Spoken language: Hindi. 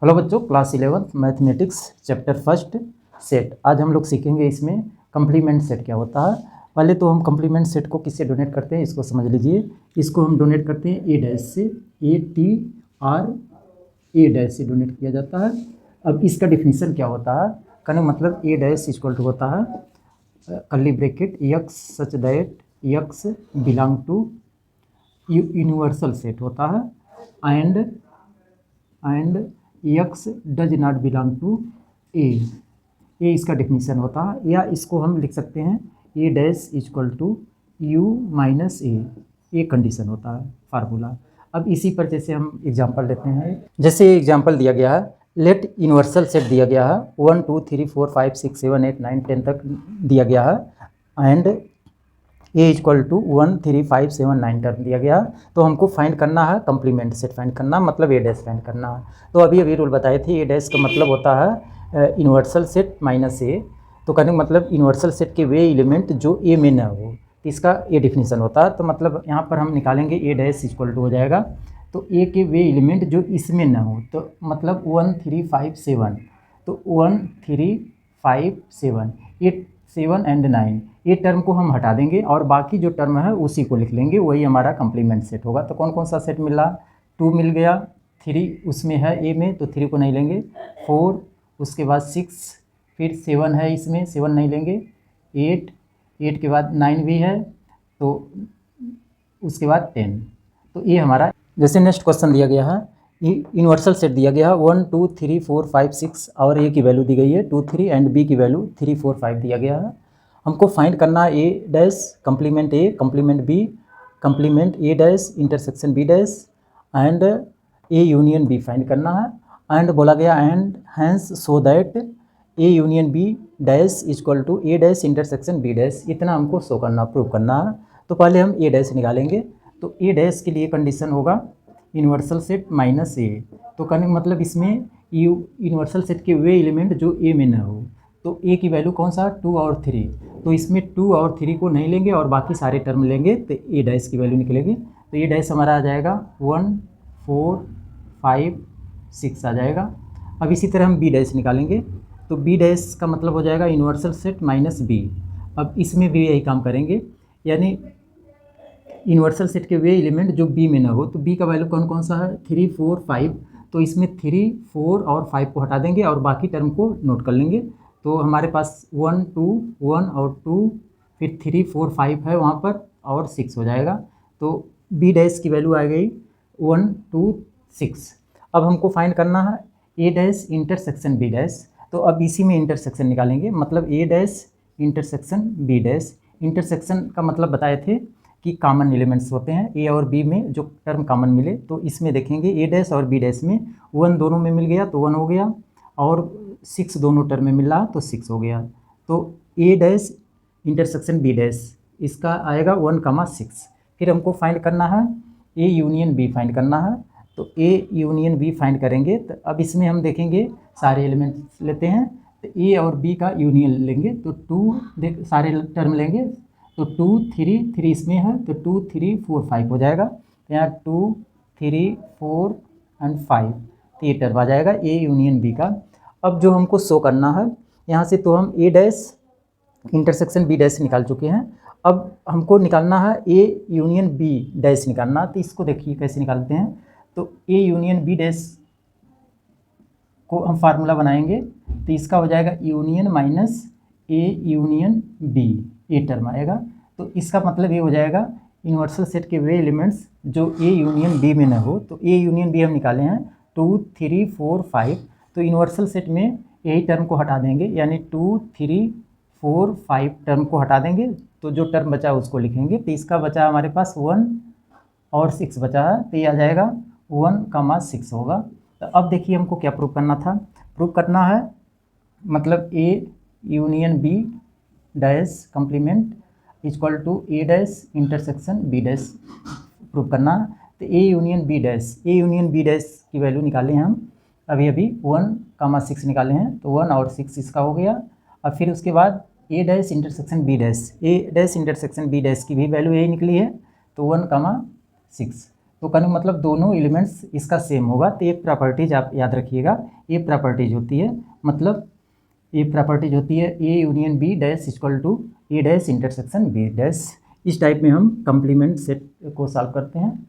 हेलो बच्चों, class 11 mathematics chapter first set. आज हम लोग सीखेंगे इसमें कम्प्लीमेंट सेट क्या होता है। पहले तो हम कम्प्लीमेंट सेट को किससे डोनेट करते हैं इसको समझ लीजिए। इसको हम डोनेट करते हैं ए डैश से, ए डैश से डोनेट किया जाता है। अब इसका डिफिनीसन क्या होता है, कहने मतलब ए डैश इक्वल टू होता है curly bracket x such that x belong to universal set होता है and x does not belong to A. ये इसका डेफिनीशन होता है, या इसको हम लिख सकते हैं A dash equal to U minus A. ये कंडीशन होता है फार्मूला। अब इसी पर जैसे हम एग्जांपल लेते हैं, जैसे एग्जांपल दिया गया है, लेट यूनिवर्सल सेट दिया गया है 1 2 3 4 5 6 7 8 9 10 तक दिया गया है and A equal to 1 3 5 7 9 term दिया गया। तो हमको फाइंड करना है कम्प्लीमेंट सेट फाइंड करना, मतलब ए डैश फाइंड करना है। तो अभी रूल बताए थे, ए डैश का मतलब होता है यूनिवर्सल सेट माइनस ए। तो कहने का मतलब यूनिवर्सल सेट के वे एलिमेंट जो ए में न हो, इसका ए डिफिनीसन होता है। तो मतलब यहाँ पर हम निकालेंगे ए डैश इक्वल टू हो जाएगा तो ए के वे एलिमेंट जो इसमें न हो, तो मतलब 1 3 5 7, तो 1 3 5 7 ये 7 एंड 9 ये टर्म को हम हटा देंगे और बाकी जो टर्म है उसी को लिख लेंगे, वही हमारा कम्प्लीमेंट सेट होगा। तो कौन कौन सा सेट मिला, 2 मिल गया, 3 उसमें है ए में तो 3 को नहीं लेंगे, 4 उसके बाद 6, फिर 7 है इसमें 7 नहीं लेंगे, 8 के बाद 9 भी है तो उसके बाद 10। तो ये हमारा, जैसे नेक्स्ट क्वेश्चन दिया गया है, यूनिवर्सल सेट दिया गया है 1 2 3 4 5 6 और ए की वैल्यू दी गई है 2 3 एंड बी की वैल्यू 3 4 5 दिया गया है। हमको फाइंड करना है A dash complement A complement B complement A dash intersection B dash and A union B find करना है। एंड बोला गया and hence so that A union B dash equal to A dash intersection B dash, इतना हमको शो करना प्रूव करना है। तो पहले हम ए डैश निकालेंगे। तो ए डैश के लिए कंडीशन होगा यूनिवर्सल सेट माइनस ए। तो कहने का मतलब इसमें यूनिवर्सल सेट के वे एलिमेंट जो ए में न हो, तो ए की वैल्यू कौन सा 2 और 3, तो इसमें 2 और 3 को नहीं लेंगे और बाकी सारे टर्म लेंगे तो ए डैश की वैल्यू निकलेगी। तो ए डैश हमारा आ जाएगा 1 4 5 6 आ जाएगा। अब इसी तरह हम बी डैश निकालेंगे। तो बी डैश का मतलब हो जाएगा यूनिवर्सल सेट माइनस बी। अब इसमें भी यही काम करेंगे, यानी यूनिवर्सल सेट के वे एलिमेंट जो बी में ना हो, तो बी का वैल्यू कौन कौन सा है 3 4 5, तो इसमें 3 4 और 5 को हटा देंगे और बाकी टर्म को नोट कर लेंगे। तो हमारे पास 1 2 1 और 2 फिर 3 4 5 है वहाँ पर और 6 हो जाएगा। तो बी डैश की वैल्यू आ गई 1 2 6। अब हमको फाइंड करना है A dash intersection B dash. तो अब इसी में इंटरसेक्शन निकालेंगे, मतलब A dash intersection B dash. Intersection का मतलब बताए थे कि कॉमन एलिमेंट्स होते हैं, ए और बी में जो टर्म कॉमन मिले, तो इसमें देखेंगे ए डैश और बी डैश में 1 दोनों में मिल गया तो 1 हो गया और 6 दोनों टर्म में मिल रहा तो 6 हो गया। तो ए डैश इंटरसेक्शन बी डैश इसका आएगा 1,6। फिर हमको फाइंड करना है ए यूनियन बी फाइंड करना है। तो ए यूनियन बी फाइंड करेंगे तो अब इसमें हम देखेंगे सारे एलिमेंट्स लेते हैं, तो ए और बी का यूनियन लेंगे तो 2 सारे टर्म लेंगे तो 2 3 3 इसमें है तो 2 3 4 5 हो जाएगा। तो यहाँ 2 3 4 एंड 5 तो ये टर्म आ जाएगा ए यूनियन बी का। अब जो हमको शो करना है यहाँ से, तो हम ए डैश इंटरसेक्शन बी डैश निकाल चुके हैं। अब हमको निकालना है ए यूनियन बी डैश निकालना। तो इसको देखिए कैसे निकालते हैं। तो ए यूनियन बी डैश को हम फार्मूला बनाएंगे तो इसका हो जाएगा union minus A union B, ये टर्म आएगा। तो इसका मतलब ये हो जाएगा यूनिवर्सल सेट के वे एलिमेंट्स जो ए यूनियन बी में न हो, तो ए यूनियन बी हम निकाले हैं 2 3 4 5, तो यूनिवर्सल सेट में यही टर्म को हटा देंगे, यानी 2 3 4 5 टर्म को हटा देंगे तो जो टर्म बचा उसको लिखेंगे। तो इसका बचा हमारे पास 1 और 6 बचा है, तो ये आ जाएगा 1,6 होगा। तो अब देखिए हमको क्या प्रूव करना था, प्रूव करना है मतलब A union B dash complement equal to A dash intersection B dash prove करना। तो ए यूनियन बी डैश की वैल्यू निकाले हैं हम अभी 1,6 निकाले हैं, तो 1 और 6 इसका हो गया। अब फिर उसके बाद ए डैश इंटरसेक्शन बी डैश की भी वैल्यू यही निकली है तो 1,6। तो कहने का मतलब दोनों एलिमेंट्स इसका सेम होगा। तो एक प्रॉपर्टीज आप याद रखिएगा, ये प्रॉपर्टीज होती है, मतलब ये प्रॉपर्टीज होती है A union B dash equal to A dash intersection B dash. इस टाइप में हम कम्प्लीमेंट सेट को सॉल्व करते हैं।